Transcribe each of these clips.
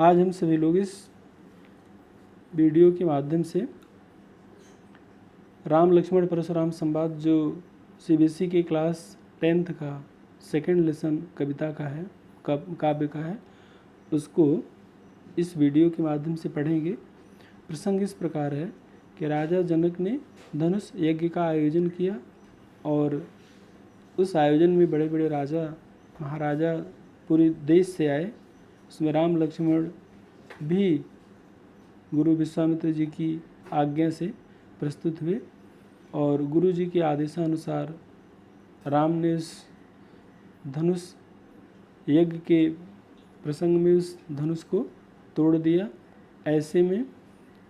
आज हम सभी लोग इस वीडियो के माध्यम से राम लक्ष्मण परशुराम संवाद जो सीबीएसई की क्लास 10th का सेकंड लेसन कविता का है, काव्य का है, उसको इस वीडियो के माध्यम से पढ़ेंगे। प्रसंग इस प्रकार है कि राजा जनक ने धनुष यज्ञ का आयोजन किया और उस आयोजन में बड़े बड़े राजा महाराजा पूरे देश से आए। उसमें राम लक्ष्मण भी गुरु विश्वामित्र जी की आज्ञा से प्रस्तुत हुए और गुरु जी के आदेशानुसार राम ने उस धनुष यज्ञ के प्रसंग में उस धनुष को तोड़ दिया। ऐसे में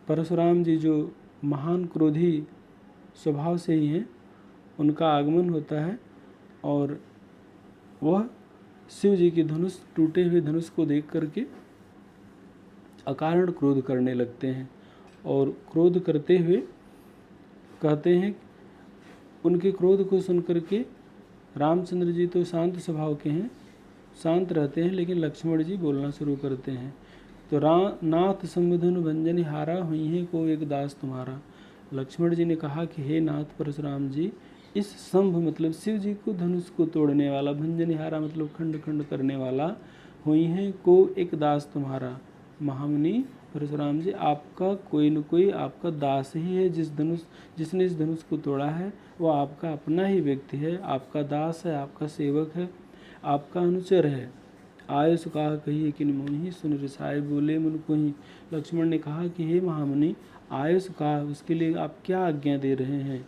परशुराम जी जो महान क्रोधी स्वभाव से ही हैं, उनका आगमन होता है और वह शिव जी की धनुष टूटे हुए धनुष को देख करके अकारण क्रोध करने लगते हैं और क्रोध करते हुए कहते हैं, उनके क्रोध को सुन करके रामचंद्र जी तो शांत स्वभाव के हैं, शांत रहते हैं, लेकिन लक्ष्मण जी बोलना शुरू करते हैं। तो नाथ संबुधन भंजन हारा हुई है को एक दास तुम्हारा। लक्ष्मण जी ने कहा कि हे नाथ परशुराम जी, इस संभ मतलब शिव जी को धनुष को तोड़ने वाला, भंजनिहारा मतलब खंड खंड करने वाला, हुई है को एक दास तुम्हारा। महामुनि परशुराम जी, आपका कोई न कोई आपका दास ही है। जिसने इस धनुष को तोड़ा है वह आपका अपना ही व्यक्ति है, आपका दास है, आपका सेवक है, आपका अनुचर है। आयुष कहा कही किन मोहि सुन रिसाए बोले मन को ही। लक्ष्मण ने कहा कि हे महामुनि, आयुष कहा उसके लिए आप क्या आज्ञा दे रहे हैं?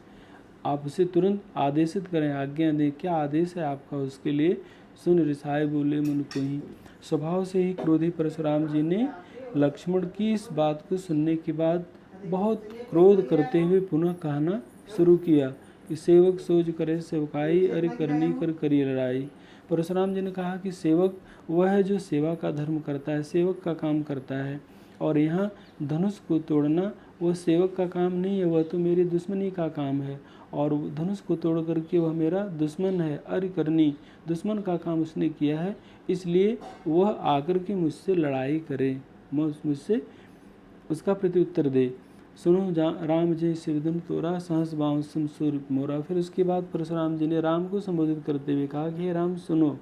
आप उसे तुरंत आदेशित करें, आज्ञा दें, क्या आदेश है आपका उसके लिए? सुन रिसाए बोले मन को ही। स्वभाव से ही क्रोधी परशुराम जी ने लक्ष्मण की इस बात को सुनने के बाद बहुत क्रोध करते हुए पुनः कहना शुरू किया कि सेवक सोच करे सेवकाई, अरे करनी कर करी लड़ाई। परशुराम जी ने कहा कि सेवक वह है जो सेवा का धर्म करता है, सेवक का काम करता है, और यहाँ धनुष को तोड़ना वह सेवक का काम नहीं है, वह तो मेरी दुश्मनी का काम है और धनुष को तोड़ करके वह मेरा दुश्मन है। अरे करनी, दुश्मन का काम उसने किया है, इसलिए वह आकर के मुझसे लड़ाई करे, मुझसे उसका प्रत्युत्तर दे। सुनो राम जी शिवधन तोरा सहस बाँव सूर मोरा। फिर उसके बाद परशुराम जी ने राम को संबोधित करते हुए कहा कि हे राम सुनो,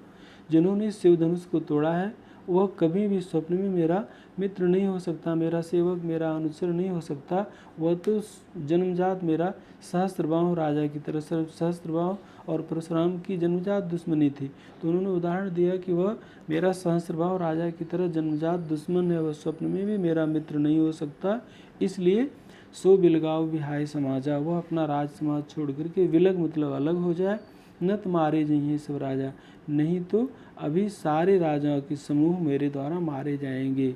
जिन्होंने शिवधनुष को तोड़ा है वह कभी भी स्वप्न में मेरा मित्र नहीं हो सकता, मेरा सेवक, मेरा अनुचर नहीं हो सकता। वह तो जन्मजात मेरा सहस्त्रबाहु राजा की तरह, सहस्त्रबाहु और परशुराम की जन्मजात दुश्मनी थी। तो उन्होंने उदाहरण दिया कि वह मेरा सहस्त्रबाहु राजा की तरह जन्मजात दुश्मन है, वह स्वप्न में भी मेरा मित्र नहीं हो सकता। इसलिए सो बिलगाव विहाय समाजा, वह अपना राज समाज छोड़ करके विलग मतलब अलग हो जाए। न तुम्हारे जही सब राजा, नहीं तो अभी सारे राजाओं के समूह मेरे द्वारा मारे जाएंगे।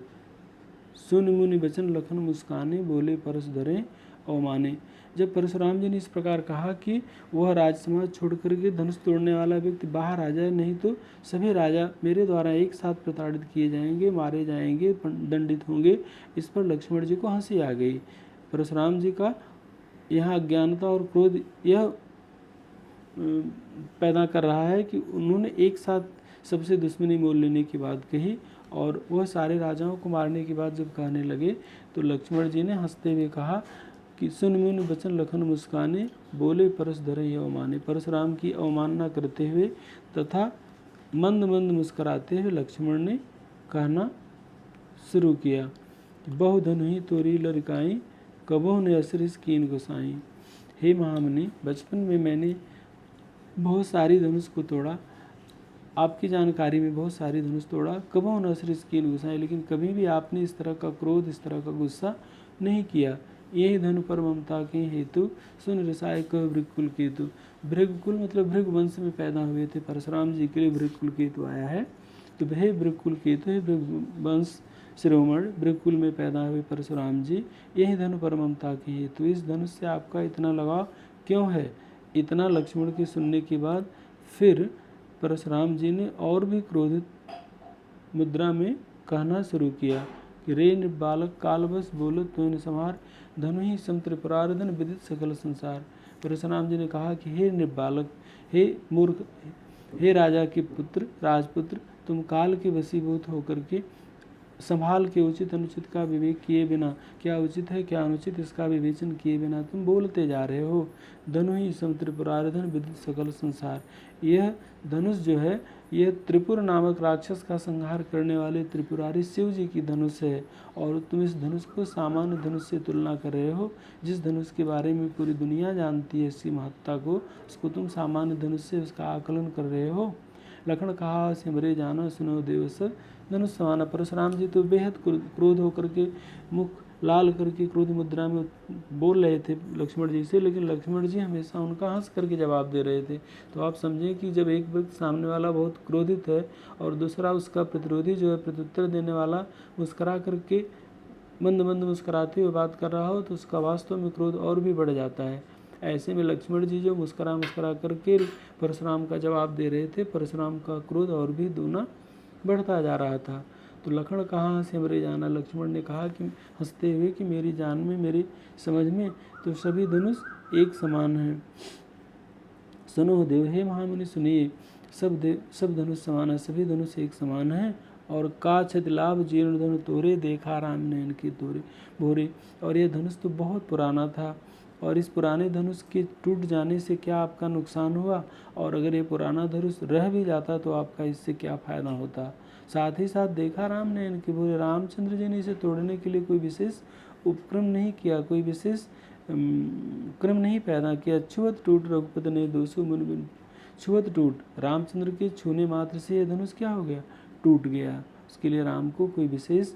सुन मुनि बचन लखन मुस्काने, बोले परस धरे अवमाने। जब परशुराम जी ने इस प्रकार कहा कि वह राज समाज छोड़ करके धनुष तोड़ने वाला व्यक्ति बाहर आ जाए, नहीं तो सभी राजा मेरे द्वारा एक साथ प्रताड़ित किए जाएंगे, मारे जाएंगे, दंडित होंगे, इस पर लक्ष्मण जी को हंसी आ गई। परशुराम जी का यहाँ अज्ञानता और क्रोध यह पैदा कर रहा है कि उन्होंने एक साथ सबसे दुश्मनी मोल लेने की बात कही और वह सारे राजाओं को मारने की बात जब कहने लगे तो लक्ष्मण जी ने हंसते हुए कहा कि सुन मुनि बचन लखन मुस्काने, बोले परस धरे अवमाने। परशुराम की अवमानना करते हुए तथा मंद मंद मुस्कराते हुए लक्ष्मण ने कहना शुरू किया, बहु धनु ही तोरी लड़काई, कबो ने असरिस कीन गुसाई। हे महामुनि, बचपन में मैंने बहुत सारी धनुष को तोड़ा, आपकी जानकारी में बहुत सारी धनुष तोड़ा, कबो न असरिस कीन गुसाई, लेकिन कभी भी आपने इस तरह का क्रोध, इस तरह का गुस्सा नहीं किया। यही धनु पर ममता के हेतु सुन रिसाए कह भृगकुल केतु। भृगकुल मतलब भृग वंश में पैदा हुए थे परशुराम जी के लिए भृगकुल केतु आया है। तो वह भृगकुल केतु है, भृग वंश शिरोमण भृगकुल में पैदा हुए परशुराम जी, यही धनु पर ममता के हेतु, इस धनुष से आपका इतना लगाव क्यों है? इतना लक्ष्मण के सुनने के बाद फिर परशुराम जी ने और भी क्रोधित मुद्रा में कहना शुरू किया कि रे बालक कालवश बोलो त्वयं संहार, धनु ही समत्रिपुरार्धन विदित सकल संसार। परशुराम जी ने कहा कि हे निर्बालक, हे मूर्ख, हे राजा के पुत्र, राजपुत्र, तुम काल के वशीभूत होकर के संभाल के उचित अनुचित का विवेक किए बिना, क्या उचित है क्या अनुचित इसका विवेचन किए बिना तुम बोलते जा रहे हो। धनु ही सम त्रिपुरारिधन विदित सकल संसार। यह धनुष जो है यह त्रिपुर नामक राक्षस का संहार करने वाले त्रिपुरारी शिव जी की धनुष है, और तुम इस धनुष को सामान्य धनुष से तुलना कर रहे हो। जिस धनुष के बारे में पूरी दुनिया जानती है इसकी महत्ता को, उसको तुम सामान्य धनुष से उसका आकलन कर रहे हो। लखन कहा सिमरे जानो सुनो देवस धनुष समान। परशुराम जी तो बेहद क्रोध होकर के मुख लाल करके क्रोध मुद्रा में बोल रहे थे लक्ष्मण जी से, लेकिन लक्ष्मण जी हमेशा उनका हंस करके जवाब दे रहे थे। तो आप समझें कि जब एक व्यक्ति सामने वाला बहुत क्रोधित है और दूसरा उसका प्रतिरोधी जो है प्रत्युत्तर देने वाला मुस्करा करके मंद मंद मुस्कराते हुए बात कर रहा हो, तो उसका वास्तव में क्रोध और भी बढ़ जाता है। ऐसे में लक्ष्मण जी जो मुस्करा मुस्करा करके परशुराम का जवाब दे रहे थे, परशुराम का क्रोध और भी दूना बढ़ता जा रहा था। तो लखन कहाँ सिमरे जाना, लक्ष्मण ने कहा कि हंसते हुए कि मेरी जान में मेरी समझ में तो सभी धनुष एक समान हैं। सुनो देव, हे महामुनि सुनिए, सब धनुष समान है, सभी धनुष एक समान है। और का छत लाभ जीर्ण धनु तोरे, देखा राम नयन की तोरे भोरे। और यह धनुष तो बहुत पुराना था, और इस पुराने धनुष के टूट जाने से क्या आपका नुकसान हुआ, और अगर ये पुराना धनुष रह भी जाता तो आपका इससे क्या फायदा होता। साथ ही साथ देखा राम ने इनके बोले, रामचंद्र जी ने इसे तोड़ने के लिए कोई विशेष उपक्रम नहीं किया, कोई विशेष क्रम नहीं पैदा किया। छुअत टूट रघुपति ने दोषो मुनि बिन। छुअत टूट, रामचंद्र के छूने मात्र से यह धनुष क्या हो गया, टूट गया। उसके लिए राम को कोई विशेष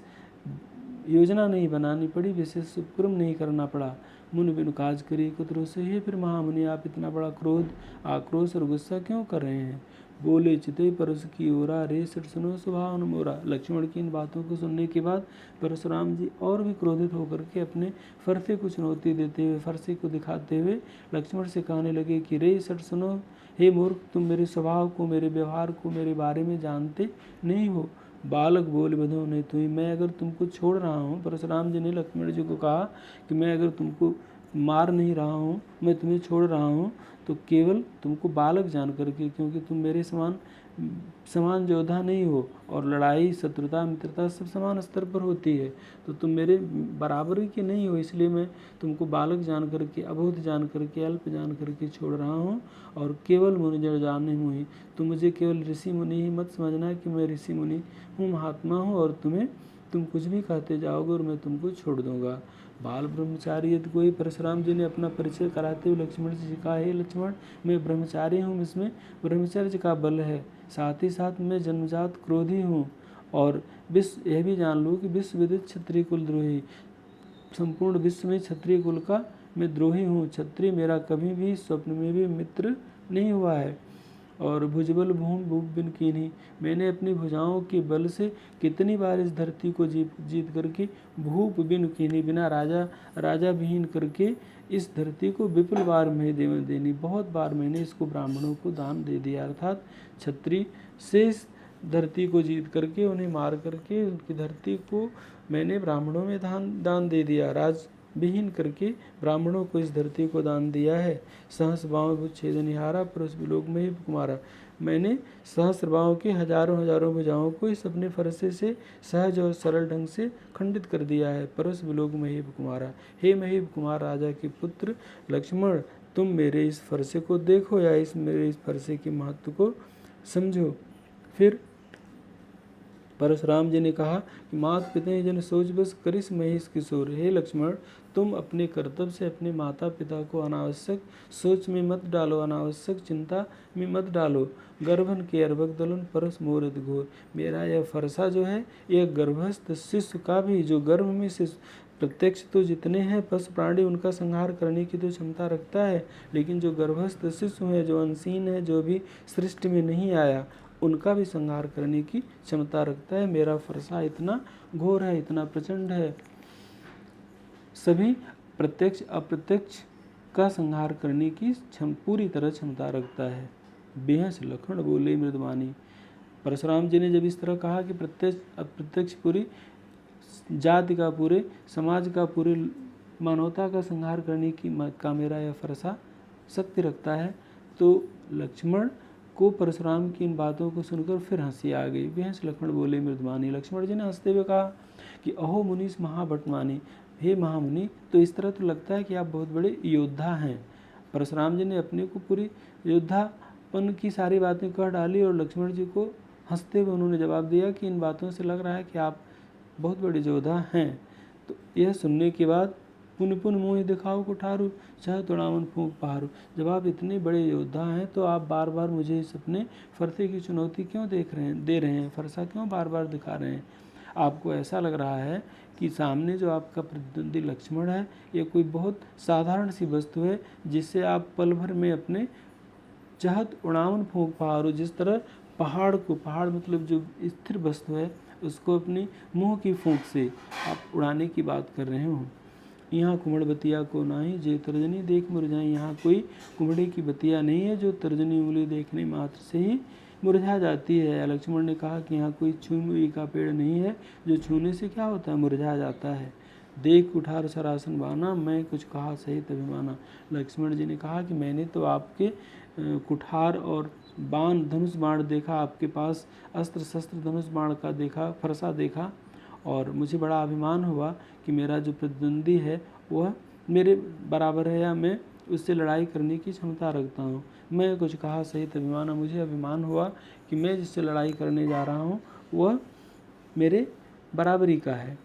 योजना नहीं बनानी पड़ी, विशेष उपक्रम नहीं करना पड़ा। मुनि बिनु काज करी कुतरो से, हे फिर महामुनि आप इतना बड़ा क्रोध आक्रोश और गुस्सा क्यों कर रहे हैं। बोले चिते परस की ओरा, रे सट सुनो स्वभाव न मोरा। लक्ष्मण की इन बातों को सुनने के बाद परशुराम जी और भी क्रोधित होकर के अपने फरसे को चुनौती देते हुए, फरसे को दिखाते हुए लक्ष्मण से कहने लगे कि रे सट सुनो, हे मूर्ख, तुम मेरे स्वभाव को, मेरे व्यवहार को, मेरे बारे में जानते नहीं हो। बालक बोल बधो नहीं तुई, मैं अगर तुमको छोड़ रहा हूँ, परशुराम जी ने लक्ष्मण जी को कहा कि मैं अगर तुमको मार नहीं रहा हूँ, मैं तुम्हें छोड़ रहा हूँ, तो केवल तुमको बालक जान करके, क्योंकि तुम मेरे समान योद्धा नहीं हो, और लड़ाई शत्रुता मित्रता सब समान स्तर पर होती है, तो तुम मेरे बराबरी के नहीं हो, इसलिए मैं तुमको बालक जान करके, अबोध जान करके, अल्प जान करके छोड़ रहा हूँ। और केवल मुनि जड़ जाने मुहि, तुम मुझे केवल ऋषि मुनि ही मत समझना कि मैं ऋषि मुनि हूँ, महात्मा हूँ, और तुम कुछ भी कहते जाओगे और मैं तुमको छोड़ दूंगा। बाल ब्रह्मचारी यदि कोई, परशुराम जी ने अपना परिचय कराते हुए लक्ष्मण जी से कहा, हे लक्ष्मण, मैं ब्रह्मचारी हूँ, इसमें ब्रह्मचर्य का बल है, साथ ही साथ मैं जन्मजात क्रोधी हूँ, और विश्व यह भी जान लो कि विश्व विदित क्षत्रिय कुल द्रोही, संपूर्ण विश्व में क्षत्रिय कुल का मैं द्रोही हूँ। क्षत्रिय मेरा कभी भी स्वप्न में भी मित्र नहीं हुआ है। और भुजबल भूमि भूप बिन कीन्ही, मैंने अपनी भुजाओं के बल से कितनी बार इस धरती को जीत करके, भूप बिन कीन्ही, बिना राजा विहीन करके इस धरती को विपुल बार में देनी, बहुत बार मैंने इसको ब्राह्मणों को दान दे दिया। अर्थात क्षत्रिय से इस धरती को जीत करके, उन्हें मार करके, उनकी धरती को मैंने ब्राह्मणों में दान दे दिया, राज विहीन करके ब्राह्मणों को इस धरती को दान दिया है। सहस्र बाहों भुज छेदनिहारा, परस विलोक में ही कुमारा, मैंने सहस्र बाहों के हजारों भुजाओं को इस अपने फरसे से सहज और सरल ढंग से खंडित कर दिया है। परस विलोक महीप कुमारा, हे महीप कुमार राजा के पुत्र लक्ष्मण, तुम मेरे इस फरसे को देखो, या मेरे इस फरसे के महत्व को समझो। फिर परशुराम जी ने कहा कि मात पिता जन सोच बस करिस महेश किशोर, हे लक्ष्मण, तुम अपने कर्तव्य से अपने माता पिता को अनावश्यक सोच में मत डालो, अनावश्यक चिंता में मत डालो। गर्भन के अर्भक दलन परस मोरत घोर, मेरा यह फरसा जो है यह गर्भस्थ शिशु का भी, जो गर्भ में शिशु, प्रत्यक्ष तो जितने हैं पशु प्राणी उनका संहार करने की तो क्षमता रखता है, लेकिन जो गर्भस्थ शिशु है, जो अनसीन है, जो भी सृष्टि में नहीं आया, उनका भी संहार करने की क्षमता रखता है। मेरा फरसा इतना घोर है, इतना प्रचंड है, सभी प्रत्यक्ष अप्रत्यक्ष का संहार करने की पूरी तरह क्षमता रखता है। बेहस लखन बोले मृदवानी, परशुराम जी ने जब इस तरह कहा कि प्रत्यक्ष अप्रत्यक्ष पूरी जाति का, पूरे समाज का, पूरे मानवता का संहार करने की का मेरा यह फरसा शक्ति रखता है, तो लक्ष्मण को परशुराम की इन बातों को सुनकर फिर हंसी आ गई। बेहस लक्ष्मण बोले मृदुमानी। लक्ष्मण जी ने हंसते हुए कहा कि अहो मुनीस महाभटमानी, हे महामुनि, तो इस तरह तो लगता है कि आप बहुत बड़े योद्धा हैं। परशुराम जी ने अपने को पूरी योद्धापन की सारी बातें कह डाली और लक्ष्मण जी को हंसते हुए उन्होंने जवाब दिया कि इन बातों से लग रहा है कि आप बहुत बड़े योद्धा हैं। तो यह सुनने के बाद पुन पुन मोहि दिखाओ कुठारू, चाहे तोड़ावन फूंक पहाड़ू। जब आप इतने बड़े योद्धा हैं तो आप बार बार मुझे इस अपने फरसे की चुनौती क्यों दे रहे हैं, फरसा क्यों बार बार दिखा रहे हैं। आपको ऐसा लग रहा है कि सामने जो आपका प्रतिद्वंदी लक्ष्मण है ये कोई बहुत साधारण सी वस्तु है जिससे आप पल भर में अपने चाहत उड़ावन फूंक पहाड़ू, जिस तरह पहाड़ को, पहाड़ मतलब जो स्थिर वस्तु है उसको अपनी मुंह की फूंक से आप उड़ाने की बात कर रहे हो। यहाँ कुमड़ बतिया को नाही जे तर्जनी देख मुरझाई। यहाँ कोई कुमड़े की बतिया नहीं है जो तर्जनी उंगली देखने मात्र से ही मुरझा जाती है। लक्ष्मण ने कहा कि यहाँ कोई छुई का पेड़ नहीं है जो छूने से क्या होता है, मुरझा जाता है। देख कुठार सरासन बाना, मैं कुछ कहा सहित अभिमाना। लक्ष्मण जी ने कहा कि मैंने तो आपके कुठार और बाण, धनुष बाण देखा, आपके पास अस्त्र शस्त्र धनुष बाण का देखा, फरसा देखा, और मुझे बड़ा अभिमान हुआ कि मेरा जो प्रतिद्वंदी है वह मेरे बराबर है या मैं उससे लड़ाई करने की क्षमता रखता हूँ। मैं कुछ कहा सहित अभिमान, मुझे अभिमान हुआ कि मैं जिससे लड़ाई करने जा रहा हूँ वह मेरे बराबरी का है।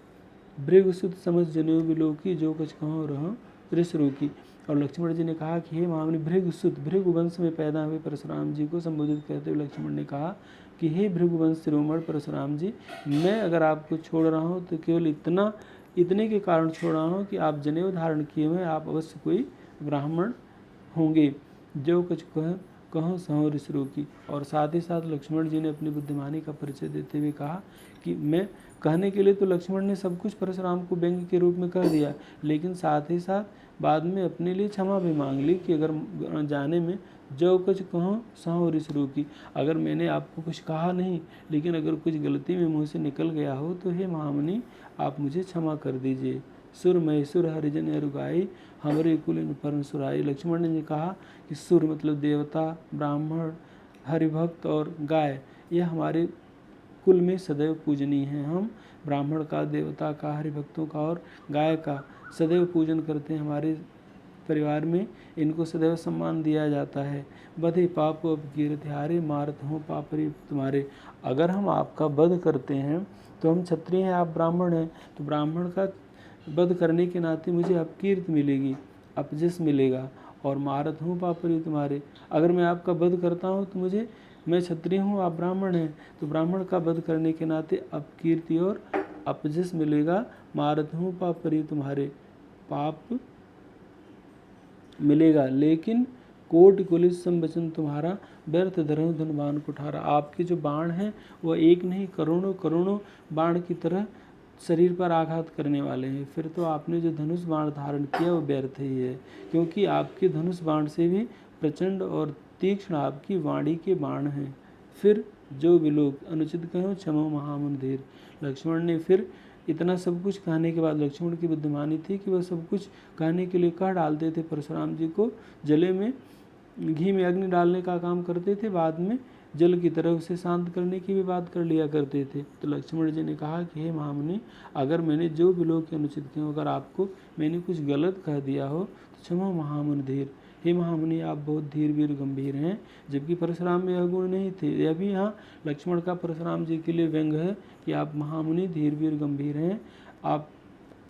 भृगुसुत समझ जनेऊ बिलोकी, जो कुछ कहो रहो ऋष रोकी। और लक्ष्मण जी ने कहा कि हे महामुनि, भृगुसुत, भृगुवंश में पैदा हुए परशुराम जी को संबोधित करते हुए लक्ष्मण ने कहा कि हे भृगुवंश शिरोमणि परशुराम जी, मैं अगर आपको छोड़ रहा हूँ तो केवल इतने के कारण छोड़ रहा हूँ कि आप जनेऊ धारण किए हुए, आप अवश्य कोई ब्राह्मण होंगे। जो कुछ कहो सहो ऋष रोकी। और साथ ही साथ लक्ष्मण जी ने अपनी बुद्धिमानी का परिचय देते हुए कहा कि मैं कहने के लिए तो लक्ष्मण ने सब कुछ परशुराम को व्यंग्य के रूप में कह दिया, लेकिन साथ ही साथ बाद में अपने लिए क्षमा भी मांग ली कि अगर जाने में जो कुछ कहो सहो ऋष रोकी, अगर मैंने आपको कुछ कहा नहीं लेकिन अगर कुछ गलती में मुँह से निकल गया हो तो हे महामुनि आप मुझे क्षमा कर दीजिए। सुर महेश्वर हरिजन अरुगाई, हमरे कुल पर्ण सुराई। लक्ष्मण ने कहा कि सुर मतलब देवता, ब्राह्मण, हरिभक्त और गाय, यह हमारे कुल में सदैव पूजनीय हैं। हम ब्राह्मण का, देवता का, हरिभक्तों का और गाय का सदैव पूजन करते हैं। हमारे परिवार में इनको सदैव सम्मान दिया जाता है। बधे पाप अब कीर्तिहारे, मारत हो पापरी तुम्हारे। अगर हम आपका वध करते हैं तो हम क्षत्रिय हैं, आप ब्राह्मण हैं, तो ब्राह्मण का वध करने के नाते मुझे अपकीर्ति मिलेगी, अपजस मिलेगा। और मारत हूँ पापरी तुम्हारे, अगर मैं आपका वध करता हूँ तो मैं क्षत्रिय हूँ, आप ब्राह्मण हैं, तो ब्राह्मण का वध करने के नाते अपकीर्ति और अपजस मिलेगा। मारत हूँ पापरी तुम्हारे, पाप मिलेगा। लेकिन कोट कुलिस संवचन तुम्हारा, व्यर्थ धरहु धनवान कुठारा। आपके जो बाण हैं वह एक नहीं करोड़ों करोड़ों बाण की तरह शरीर पर आघात करने वाले हैं। फिर तो आपने जो धनुष बाण धारण किया वो व्यर्थ ही है, क्योंकि आपके धनुष बाण से भी प्रचंड और तीक्ष्ण आपकी वाणी के बाण हैं। फिर जो विलोक अनुचित कहो क्षमो महामुनि धीर। लक्ष्मण ने फिर इतना सब कुछ कहने के बाद, लक्ष्मण की बुद्धिमानी थी कि वह सब कुछ कहने के लिए कह डालते थे। परशुराम जी को जले में घी में अग्नि डालने का काम करते थे, बाद में जल की तरह उसे शांत करने की भी बात कर लिया करते थे। तो लक्ष्मण जी ने कहा कि हे महामुनि, अगर मैंने जो विलोक के अनुचित किया, अगर आपको मैंने कुछ गलत कह दिया हो तो क्षमा महामुनि धीर। हे महामुनि आप बहुत धीर वीर गंभीर हैं, जबकि परशुराम में यह गुण नहीं थे। यह भी यहाँ लक्ष्मण का परशुराम जी के लिए व्यंग है कि आप महामुनि धीर वीर गंभीर हैं। आप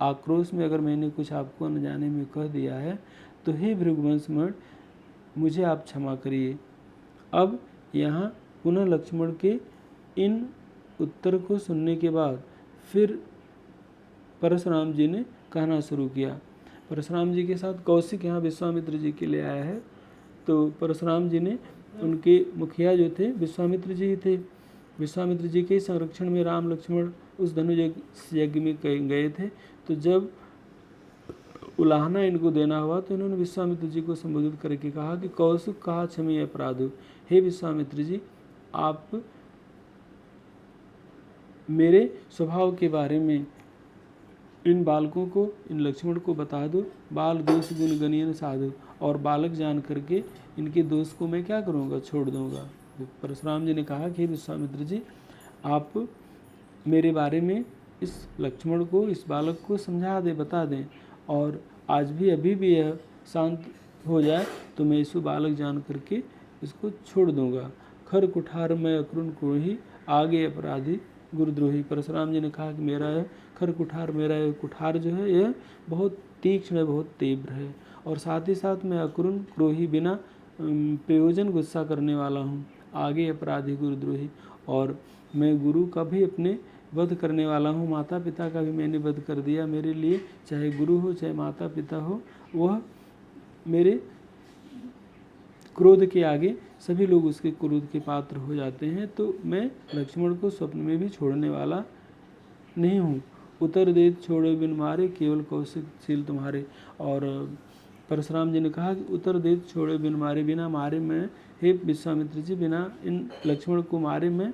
आक्रोश में अगर मैंने कुछ आपको अनजाने में कह दिया है तो हे भृगुवंशमण मुझे आप क्षमा करिए। अब यहाँ पुनः लक्ष्मण के इन उत्तर को सुनने के बाद फिर परशुराम जी ने कहना शुरू किया। परशुराम जी के साथ कौशिक यहाँ विश्वामित्र जी के लिए आया है। तो परशुराम जी ने, उनके मुखिया जो थे विश्वामित्र जी थे, विश्वामित्र जी के संरक्षण में राम लक्ष्मण उस धनुष यज्ञ में गए थे। तो जब उलाहना इनको देना हुआ तो इन्होंने विश्वामित्र जी को संबोधित करके कहा कि कौशिक कहा क्षमी अपराधो। हे विश्वामित्र जी, आप मेरे स्वभाव के बारे में इन बालकों को, इन लक्ष्मण को बता दो। बाल दोष गुण गणियन साधु, और बालक जान करके इनके दोष को मैं क्या करूँगा, छोड़ दूँगा। परशुराम जी ने कहा कि विश्वामित्र जी, आप मेरे बारे में इस लक्ष्मण को, इस बालक को समझा दें, बता दें, और आज भी अभी भी यह शांत हो जाए तो मैं इसको बालक जान करके इसको छोड़ दूंगा। खर कुठार में अक्रुण क्रोही, आगे अपराधी गुरुद्रोही। परशुराम जी ने कहा कि मेरा यह खर कुठार, मेरा यह कुठार जो है यह बहुत तीक्ष्ण है, बहुत तीव्र है, और साथ ही साथ मैं अक्रुण क्रोही, बिना प्रयोजन गुस्सा करने वाला हूँ, आगे अपराधी गुरुद्रोही, और मैं गुरु का भी अपने वध करने वाला हूँ, माता पिता का भी मैंने वध कर दिया। मेरे लिए चाहे गुरु हो चाहे माता पिता हो, वह मेरे क्रोध के आगे सभी लोग उसके क्रोध के पात्र हो जाते हैं, तो मैं लक्ष्मण को स्वप्न में भी छोड़ने वाला नहीं हूँ। उतर देत छोड़े बिन मारे, केवल कौशिक शील तुम्हारे। और परशुराम जी ने कहा कि उतर देत छोड़े बिन मारे, बिना मारे मैं, हे विश्वामित्र जी, बिना इन लक्ष्मण को मारे मैं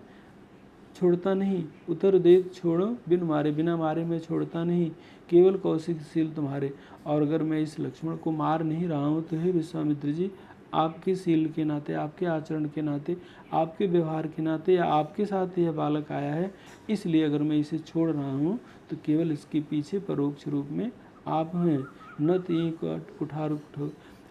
छोड़ता नहीं। उतर देत छोड़ो बिन मारे, बिना मारे मैं छोड़ता नहीं, केवल कौशिक शील तुम्हारे। और अगर मैं इस लक्ष्मण को मार नहीं रहा हूँ तो हे विश्वामित्र जी, आपके शील के नाते, आपके आचरण के नाते, आपके व्यवहार के नाते, या आपके साथ यह बालक आया है, इसलिए अगर मैं इसे छोड़ रहा हूँ तो केवल इसके पीछे परोक्ष रूप में आप हैं। न तीन कुठार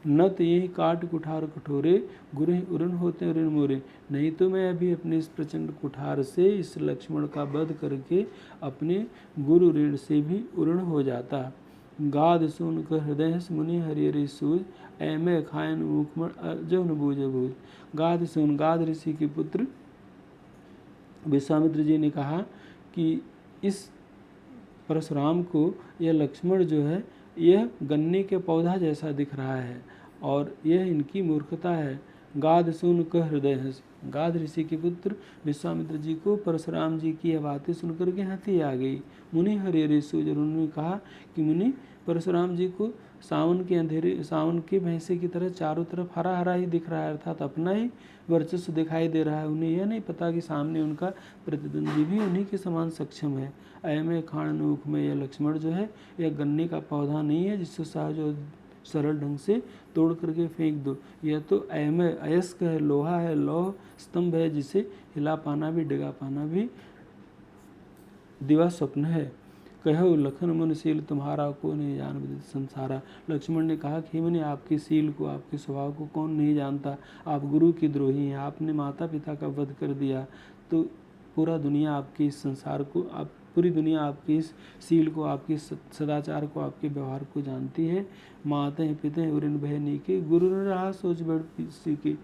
न तो यही काट कुठार कठोरे, गुरु उरण होते ऋण मोरे। नहीं तो मैं अभी अपने इस प्रचंड कुठार से इस लक्ष्मण का वध करके अपने गुरु ऋण से भी उरण हो जाता। गाद सुन कर हृदय मुनि हरि सूझ, ऐमे खायन मुखमण जो न बूझे बूझ। गाद सुन, गाद ऋषि के पुत्र विश्वामित्र जी ने कहा कि इस परशुराम को यह लक्ष्मण जो है यह गन्ने के पौधा जैसा दिख रहा है, और यह इनकी मूर्खता है। गाद सुन कर हृदय हंस। गाद ऋषि के पुत्र विश्वामित्र जी को परशुराम जी की यह बातें सुनकर के हंसी आ गई। मुनि हरि सूझ, उन्होंने कहा कि मुनि, परशुराम जी को सावन के अंधेरे, सावन के भैंसे की तरह चारों तरफ हरा हरा ही दिख रहा है, अर्थात अपना ही वर्चस्व दिखाई दे रहा है। उन्हें यह नहीं पता कि सामने उनका प्रतिद्वंदी भी उन्हीं के समान सक्षम है। ऐमे खाण नूख में, यह लक्ष्मण जो है यह गन्ने का पौधा नहीं है जिससे सहज और सरल ढंग से तोड़ करके फेंक दो। यह तो ऐमे अयस्क है, लोहा है, लौह स्तंभ है, जिसे हिला पाना भी, डिगा पाना भी दिवा स्वप्न है। कहो लखन मुन शील तुम्हारा, को नहीं जान विदित संसारा। लक्ष्मण ने कहा कि मुनि, आपके शील को, आपके स्वभाव को कौन नहीं जानता। आप गुरु की द्रोही हैं, आपने माता पिता का वध कर दिया, तो पूरा दुनिया आपके इस संसार को, आप पूरी दुनिया आपके इस शील को, आपके सदाचार को, आपके व्यवहार को जानती है। माते पिते उऋण भय नीके, गुरु ने रहा सोच बढ़ सीखे।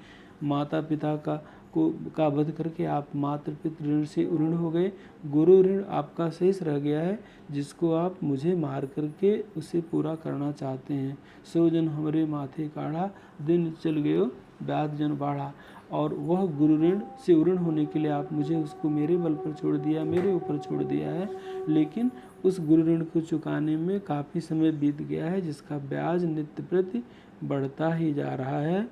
माता पिता का वध करके आप मातृ पितृ ऋण से उऋण हो गए, गुरु ऋण आपका शेष रह गया है, जिसको आप मुझे मार करके उसे पूरा करना चाहते हैं। सो जन हमरे माथे काढ़ा, दिन चल गयो व्याध जन बाढ़ा। और वह गुरु ऋण से उऋण होने के लिए आप मुझे उसको मेरे बल पर छोड़ दिया, मेरे ऊपर छोड़ दिया है, लेकिन उस गुरु ऋण को चुकाने में काफ़ी समय बीत गया है, जिसका ब्याज नित्य प्रति बढ़ता ही जा रहा है।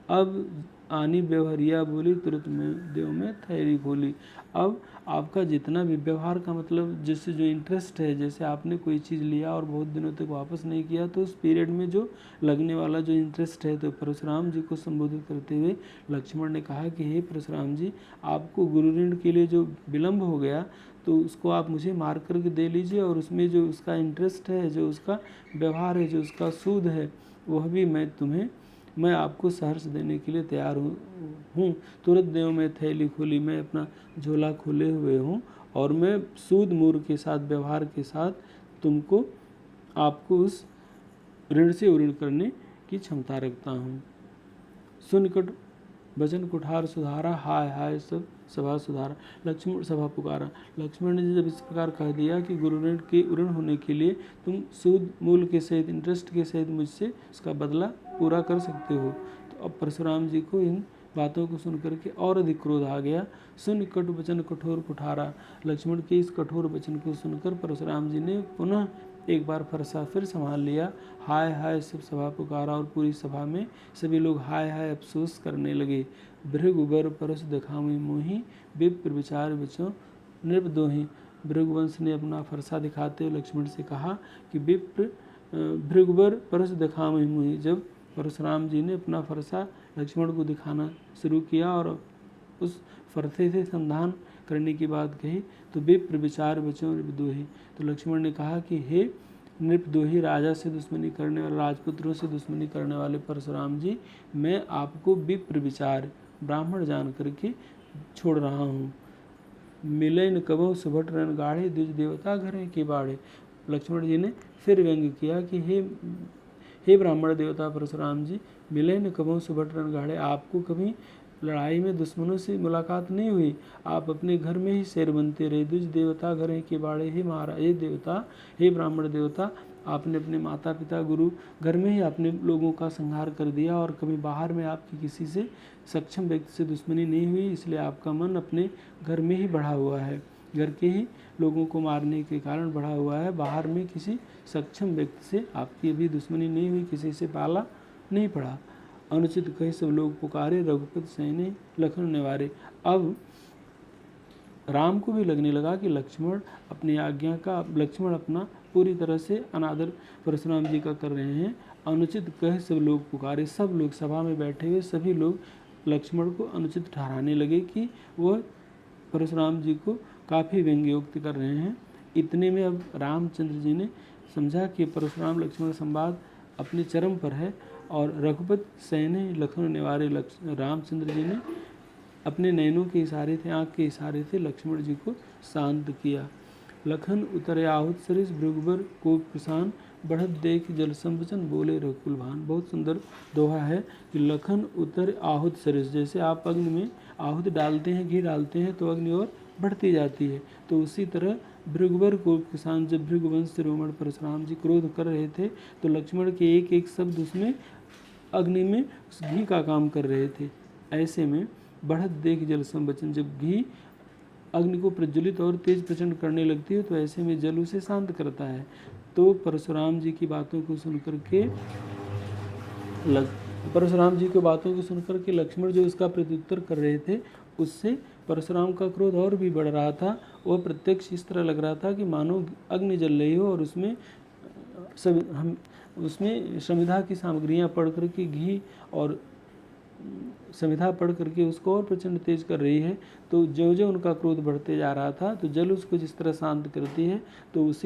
अब आनी व्यवहारिया बोली, तुरंत में देव में थैली खोली। अब आपका जितना भी व्यवहार का मतलब, जैसे जो इंटरेस्ट है, जैसे आपने कोई चीज़ लिया और बहुत दिनों तक वापस नहीं किया, तो उस पीरियड में जो लगने वाला जो इंटरेस्ट है, तो परशुराम जी को संबोधित करते हुए लक्ष्मण ने कहा कि हे परशुराम जी, आपको गुरु ऋण के लिए जो विलम्ब हो गया, तो उसको आप मुझे मार करके दे लीजिए, और उसमें जो उसका इंटरेस्ट है, जो उसका व्यवहार है, जो उसका सूद है, वह भी मैं आपको सहर्ष देने के लिए तैयार हूँ। तुरंत देव में थैली खोली, मैं अपना झोला खोले हुए हूँ, और मैं सूद मूर के साथ, व्यवहार के साथ आपको उस ऋण से उऋण करने की क्षमता रखता हूँ। सुनकट वचन कुठार सुधारा, हाय हाय सब सभा सुधारा। लक्ष्मण सभा पुकारा। लक्ष्मण ने जब इस प्रकार कह दिया कि गुरु ऋण के उऋण होने के लिए तुम सूद मूल के सहित, इंटरेस्ट के सहित मुझसे इसका बदला पूरा कर सकते हो, तो अब परशुराम जी को इन बातों को सुन करके और अधिक क्रोध आ गया। सुन कटु वचन कठोर कुठारा। लक्ष्मण के इस कठोर वचन को सुनकर परशुराम जी ने पुनः एक बार फरसा फिर संभाल लिया। हाय हाय सब सभा पुकारा, और पूरी सभा में सभी लोग हाय हाय अफसोस करने लगे। भृगुबर परस दिखावी मोही, विप्र विचार विचो नृप दोही। भृगुवंश ने अपना फरसा दिखाते हुए लक्ष्मण से कहा कि भृगुबर परस दिखावी मोही। जब परशुराम जी ने अपना फरसा लक्ष्मण को दिखाना शुरू किया और उस फरते से संधान करने की बात कही तो विप्र विचार बचो नृपदोही। तो लक्ष्मण ने कहा कि हे नृपदोही, राजा से दुश्मनी करने वाले, राजपुत्रों से दुश्मनी करने वाले परशुराम जी, मैं आपको विप्र विचार ब्राह्मण जान करके छोड़ रहा हूँ। मिले न कबहु सुभट रन गाढ़े, द्विज देवता घरे के बाढ़े। लक्ष्मण जी ने फिर व्यंग किया कि हे ब्राह्मण देवता परशुराम जी, मिले न कबहु सुभट रन गाढ़े, आपको कभी लड़ाई में दुश्मनों से मुलाकात नहीं हुई, आप अपने घर में ही शेर बनते रहे। द्विज देवता घरे के बाढ़े, हे महाराज, हे देवता, हे ब्राह्मण देवता, आपने अपने माता पिता गुरु घर में ही अपने लोगों का संहार कर दिया और कभी बाहर में आपकी किसी से सक्षम व्यक्ति से दुश्मनी नहीं हुई, इसलिए आपका मन अपने घर में ही बढ़ा हुआ है, घर के ही लोगों को मारने के कारण बढ़ा हुआ है। बाहर में किसी सक्षम व्यक्ति से आपकी अभी दुश्मनी नहीं हुई, किसी से पाला नहीं पड़ा। अनुचित कहे सब लोग पुकारे, रघुपति सैने लखन निवारे। अब राम को भी लगने लगा कि लक्ष्मण अपनी आज्ञा का, लक्ष्मण अपना पूरी तरह से अनादर परशुराम जी का कर रहे हैं। अनुचित कहे सब लोग पुकारे, सब लोग सभा में बैठे हुए सभी लोग लक्ष्मण को अनुचित ठहराने लगे कि वह परशुराम जी को काफ़ी व्यंग्योक्त कर रहे हैं। इतने में अब रामचंद्र जी ने समझा कि परशुराम लक्ष्मण संवाद अपने चरम पर है और रघुपति सैने लखन निवारे, रामचंद्र जी ने अपने नयनों के इशारे थे, आँख के इशारे से लक्ष्मण जी को शांत किया। लखन उतरे आहुत सरिस, भृगुबर को किसान, बढ़त देख जल संवचन, बोले रघुकुल भान। बहुत सुंदर दोहा है कि लखन उतर आहुत सरिस, जैसे आप अग्नि में आहुत डालते हैं, घी डालते हैं तो अग्नि और बढ़ती जाती है, तो उसी तरह भृगुबर को किसान, जब भृगुवंश शिरोमणि परशुराम जी क्रोध कर रहे थे तो लक्ष्मण के एक एक शब्द उसमें अग्नि में उस घी का काम कर रहे थे। ऐसे में बढ़त देख जल संवचन, जब घी अग्नि को प्रज्वलित और तेज प्रचंड करने लगती है तो ऐसे में जल उसे शांत करता है। तो परशुराम जी की बातों को सुनकर के लक्ष्मण जो उसका प्रत्युत्तर कर रहे थे, उससे परशुराम का क्रोध और भी बढ़ रहा था। वह प्रत्यक्ष इस तरह लग रहा था कि मानो अग्नि जल रही हो और उसमें समिधा की सामग्रियाँ पढ़ करके, घी और समिधा पढ़ करके उसको और प्रचंड तेज कर रही है। तो जो जो उनका क्रोध बढ़ते जा रहा था, तो जल उसको जिस तरह शांत करती है, तो उसी